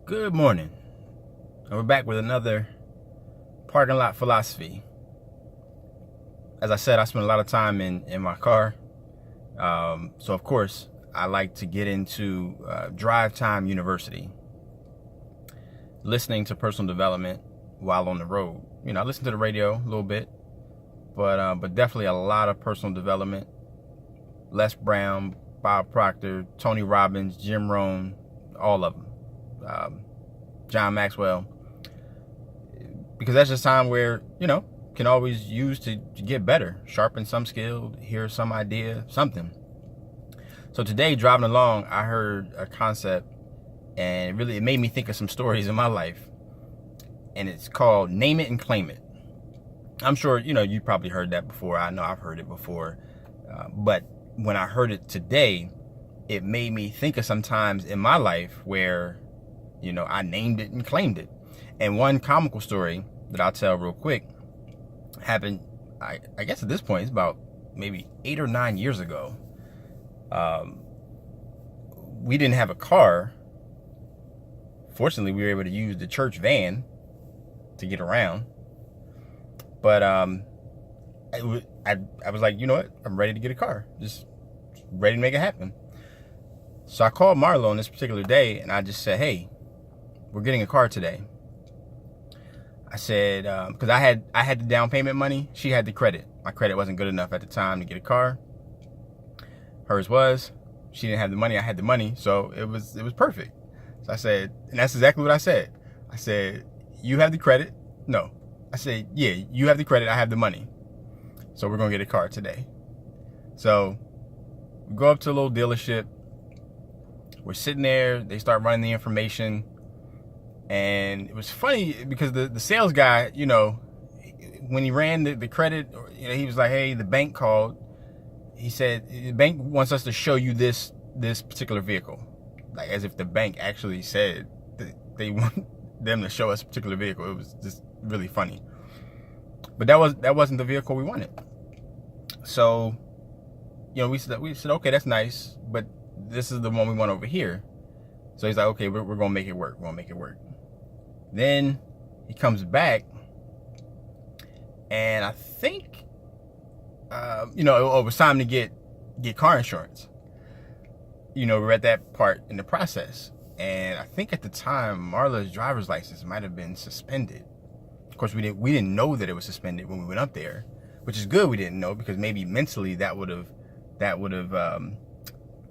Good morning. And we're back with another parking lot philosophy. As I said, I spend a lot of time in my car. So of course, I like to get into Drive Time University, listening to personal development while on the road. I listen to the radio a little bit, but definitely a lot of personal development. Les Brown, Bob Proctor, Tony Robbins, Jim Rohn, all of them. John Maxwell, because that's just time where can always use to get better, sharpen some skill, hear some idea, something. So today, driving along, I heard a concept, and it made me think of some stories in my life, and it's called Name It and Claim It. I'm sure you probably heard that before. I know I've heard it before, but when I heard it today, it made me think of some times in my life where I named it and claimed it. And one comical story that I'll tell real quick happened, I guess at this point, it's about maybe 8 or 9 years ago. We didn't have a car. Fortunately, we were able to use the church van to get around. But I was like, you know what? I'm ready to get a car. Just ready to make it happen. So I called Marlo on this particular day, and I just said, hey, we're getting a car today. I said, because I had the down payment money. She had the credit. My credit wasn't good enough at the time to get a car. Hers was. She didn't have the money. I had the money. So it was perfect. So I said, and that's exactly what I said. I said, you have the credit? No. I said, yeah, you have the credit. I have the money. So we're going to get a car today. So we go up to a little dealership. We're sitting there. They start running the information. And it was funny because the sales guy, when he ran the credit, he was like, hey, the bank called. He said, the bank wants us to show you this particular vehicle. Like as if the bank actually said that they want them to show us a particular vehicle. It was just really funny. But that wasn't the vehicle we wanted. So, we said, okay, that's nice, but this is the one we want over here. So he's like, okay, we're going to make it work. We're going to make it work. Then he comes back, and I think, it was time to get car insurance. We're at that part in the process. And I think at the time, Marla's driver's license might have been suspended. Of course, we didn't know that it was suspended when we went up there, which is good we didn't know, because maybe mentally that would have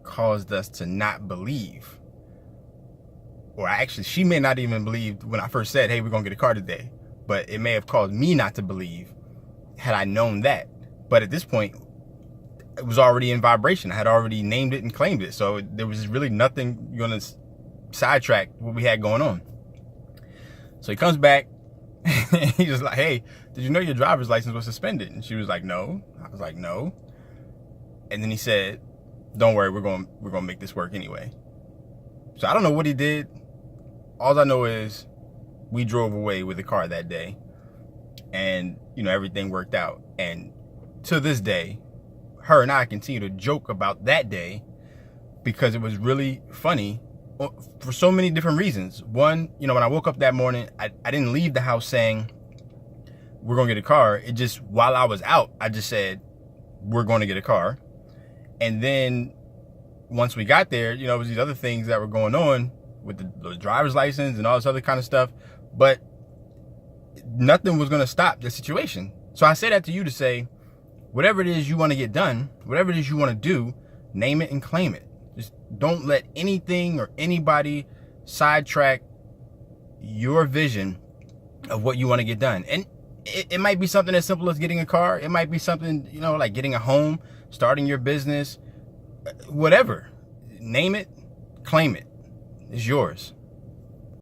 caused us to not believe. Or actually, she may not even believe when I first said, hey, we're going to get a car today. But it may have caused me not to believe had I known that. But at this point, it was already in vibration. I had already named it and claimed it. So there was really nothing going to sidetrack what we had going on. So he comes back. He's just like, hey, did you know your driver's license was suspended? And she was like, no. I was like, no. And then he said, don't worry, we're going to make this work anyway. So I don't know what he did. All I know is we drove away with the car that day, and everything worked out. And to this day, her and I continue to joke about that day because it was really funny for so many different reasons. One, when I woke up that morning, I didn't leave the house saying we're going to get a car. It just, while I was out, I just said we're going to get a car. And then once we got there, it was these other things that were going on with the driver's license and all this other kind of stuff. But nothing was going to stop the situation. So I say that to you to say, whatever it is you want to get done, whatever it is you want to do, name it and claim it. Just don't let anything or anybody sidetrack your vision of what you want to get done. And it might be something as simple as getting a car. It might be something, like getting a home, starting your business, whatever. Name it, claim it. It's yours.